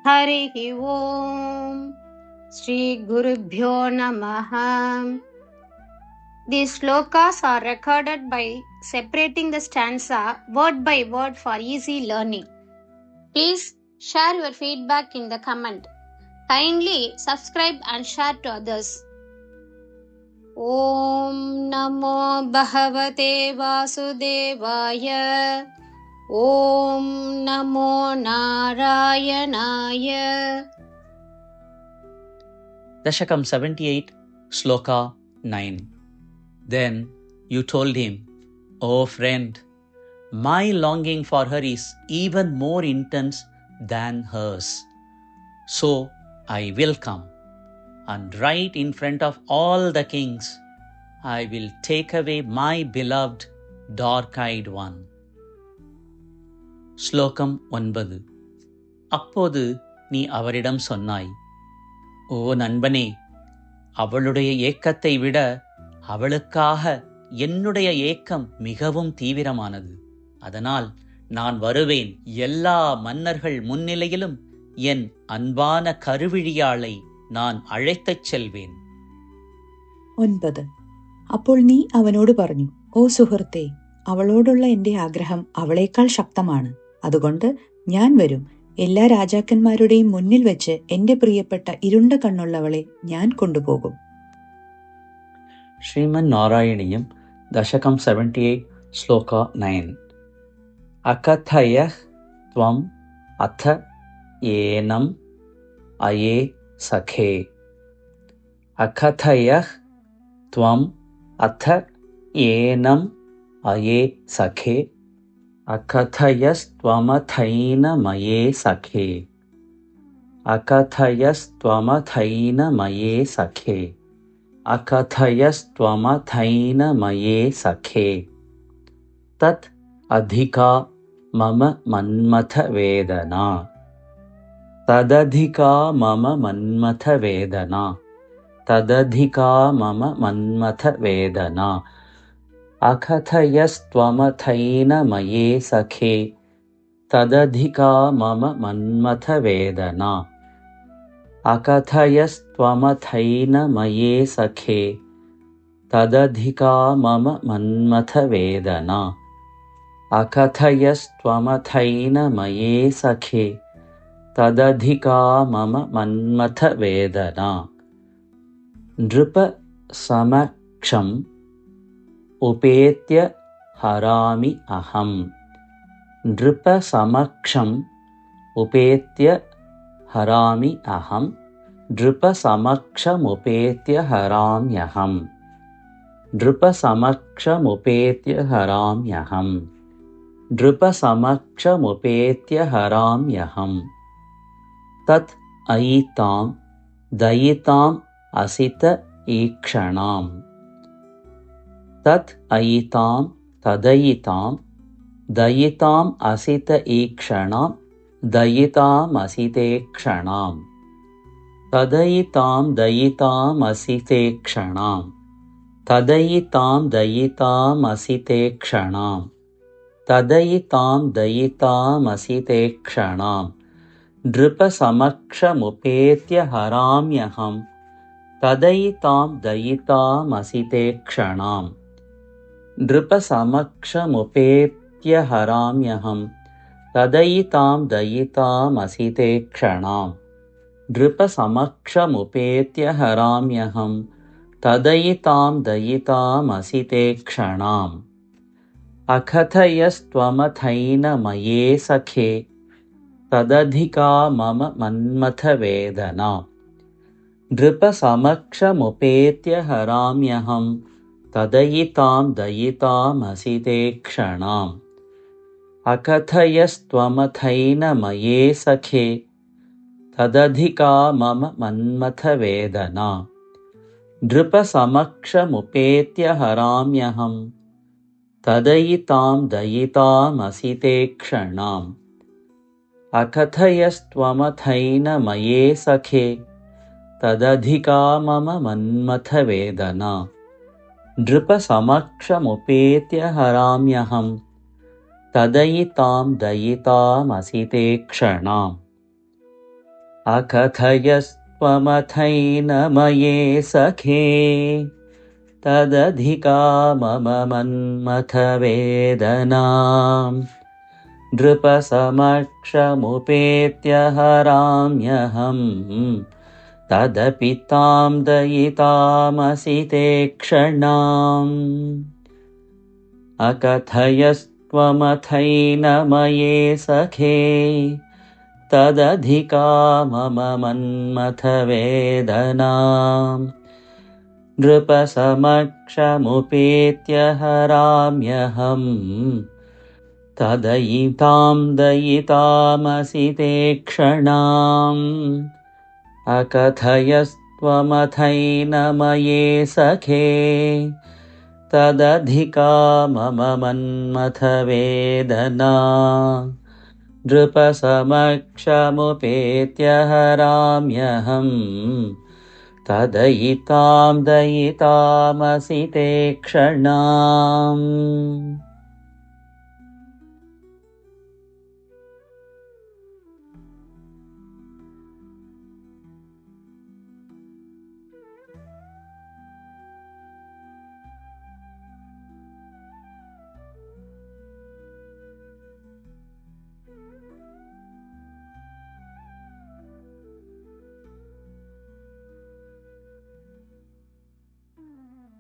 हरिः ओम् श्रीगुरुभ्यो नमः. These slokas are recorded by separating the stanza word by word for easy learning. Please share your feedback in the comment. Kindly subscribe and share to others. Om Namo Bhagavate Vasudevaya. Om Namo Narayanaya. Dashakam 78, Sloka 9. Then you told him, "O friend, my longing for her is even more intense than hers. So I will come, and right in front of all the kings, I will take away my beloved dark-eyed one." ஸ்லோகம் 9. அப்போது நீ அவரிடம் சொன்னாய், "ஓ நண்பனே, அவளுடைய ஏக்கத்தை விட அவளுக்காக என்னுடைய ஏக்கம் மிகவும் தீவிரமானது. அதனால் நான் வருவேன். எல்லா மன்னர்கள் முன்னிலையிலும் என் அன்பான கருவிழியாளை நான் அழைத்துச் செல்வேன்." 9. അപ്പോൾ നീ അവനോട് പറഞ്ഞു, "ഓ സുഹൃത്തേ, അവളോടുള്ള എന്റെ ആഗ്രഹം അവളേക്കാൾ ശക്തമാണ്. അതുകൊണ്ട് ഞാൻ വരും. എല്ലാ രാജാക്കന്മാരുടെയും മുന്നിൽ വെച്ച് എന്റെ പ്രിയപ്പെട്ട ഇരുണ്ട കണ്ണുള്ളവളെ ഞാൻ കൊണ്ടുപോകും." ಶ್ರೀಮನ್ ನಾರಾಯಣೀಯಂ ದಶಕಂ 78, ಶ್ಲೋಕ 9. ಅಕಥಯಃ ತ್ವಂ ಅಥ ಏನಂ ಅಯೇ ಸಖೇ. ಅಕಥಯಃ ತ್ವಂ ಅಥ ಏನಂ ಅಯೇ ಸಖೇ. ಅಕಥಯಸ್ತ್ವಮಥೈನಮಯೇ ಸಖೇ. ಅಕಥಯಸ್ತ್ವಮಥೈನಮಯೇ ಸಖೇ. ಅಕಥಯಸ್ತ್ವಮಥೈನಮಯೇ ಸಖೇ. ತತ್ ಅಧಿಕಾ ಮಮ ಮನ್ಮಥ ವೇದನಾ. ತದಧಿಕಾ ಮಮ ಮನ್ಮಥ ವೇದನಾ. ತದಧಿಕಾ ಮಮ ಮನ್ಮಥ ವೇದನಾ. ಅಕಥಯಸ್ತ್ವಮಥೈನಮಯೇ ಸಖೇ. ತದಧಿಕಾ ಮಮ ಮನ್ಮಥ ವೇದನಾ. ಅಕಥಯಸ್ತ್ವಮಥೈನಮಯೇ ಸಖೇ. ತದಧಿಕಾ ಮಮ ಮನ್ಮಥ ವೇದನಾ. ಅಕಥಯಸ್ತ್ವಮಥೈನಮಯೇ ಸಖೇ. ತದಧಿಕಾ ಮಮ ಮನ್ಮಥ ವೇದನಾ. ನೃಪ ಸಮಕ್ಷಂ ಉಪೇತ್ಯ ಹರಾಮಿ ಅಹಂ. ನೃಪ ಸಮಕ್ಷಂ ಉಪೇತ್ಯ ಹರಾಮಿ ಅಹಂ. ನೃಪ ಸಮಕ್ಷಮುಪೇತ್ಯ ಹರಾಮ್ಯಹಂ. ನೃಪ ಸಮಕ್ಷಮುಪೇತ್ಯ ಹರಾಮ್ಯಹಂ. ನೃಪ ಸಮಕ್ಷಮುಪೇತ್ಯ ಹರಾಮ್ಯಹಂ. ತತ್ ಅಯಿತಾಂ ದಯಿತಾಂ ಅಸಿತ ಈಕ್ಷಣಾಂ. ತತ್ ಅಯಿತಾಂ ತದಯಿತಾಂ ದಯಿತಾಂ ಅಸಿತ ಈಕ್ಷಣಾಂ. ದಯಿತಾಂ ಅಸಿತೇಕ್ಷಣಾಂ. ತದಯಿತಾಂ ದಯಿತಾಂ ಅಸಿತೇಕ್ಷಣಾಂ. ತದಯಿತಾಂ ದಯಿತಾಂ ಅಸಿತೇಕ್ಷಣಾಂ. ತದಯಿತಾಂ ದಯಿತಾಂ ಅಸಿತೇಕ್ಷಣಾಂ. ನೃಪ ಸಮಕ್ಷಮುಪೇತ್ಯ ಹರಾಮ್ಯಹಂ. ತದಯಿತಾಂ ದಯಿತಾಂ ಅಸಿತೇಕ್ಷಣಾಂ. ನೃಪ ಸಮಕ್ಷಮುಪೇತ್ಯ ಹರಾಮ್ಯಹಂ. ತದಯಿತಾಂ ದಯಿತಾಂ ಅಸಿತೇಕ್ಷಣಾಂ. ನೃಪ ಸಮಕ್ಷಮುಪೇತ್ಯ ಹರಾಮ್ಯಹಂ. ತದಯಿತಾಂ ದಯಿತಾಂ ಅಸಿತೇಕ್ಷಣಾಂ. ಅಕಥಯಸ್ತ್ವಮಥೈನಮಯೇ ಸಖೇ. ತದಧಿಕಾ ಮಮ ಮನ್ಮಥ ವೇದನಾ. ನೃಪ ಸಮಕ್ಷಮುಪೇತ್ಯ ಹರಾಮ್ಯಹಂ. ತದಯಿತಾಂ ದಯಿತಾಂ ಅಸಿತೇಕ್ಷಣಾಂ. ಅಕಥಯಸ್ತ್ವಮಥೈನಮಯೇ ಸಖೇ. ತದಧಿಕಾ ಮಮ ಮನ್ಮಥ ವೇದನಾ. ನೃಪ ಸಮಕ್ಷಮುಪೇತ್ಯ ಹರಾಮ್ಯಹಂ. ತದಯಿತಾಂ ದಯಿತಾಂ ಅಸಿತೇಕ್ಷಣಾಂ. ಅಕಥಯಸ್ತ್ವಮಥೈನಮಯೇ ಸಖೇ. ತದಧಿಕಾ ಮಮ ಮನ್ಮಥ ವೇದನಾ. ನೃಪ ಸಮಕ್ಷಮುಪೇತ್ಯ ಹರಾಮ್ಯಹಂ. ತದಯಿತಾಂ ದಯಿತಾಂ ಅಸಿತೇಕ್ಷಣಾಂ. अकथयस्त्वमथैनमये सखे तदधिका मम मन्मथवेदनाम् नृपसमक्षमुपेत्य हराम्यहम् तदपि तां दयितामसि ते क्षणाम् अकथयस्त्वमथैनमये सखे तदधिका मम मन्मथवेदनाम् नृपसमक्षमुपेत्य हराम्यहम् तदयितां दयितामसि ते क्षणाम् अकथयस्त्वमथैनमये सखे तदधिका मम मन्मथवेदना नृपसमक्षमुपेत्य हराम्यहम् तदयितां दयितामसि ते क्षणाम्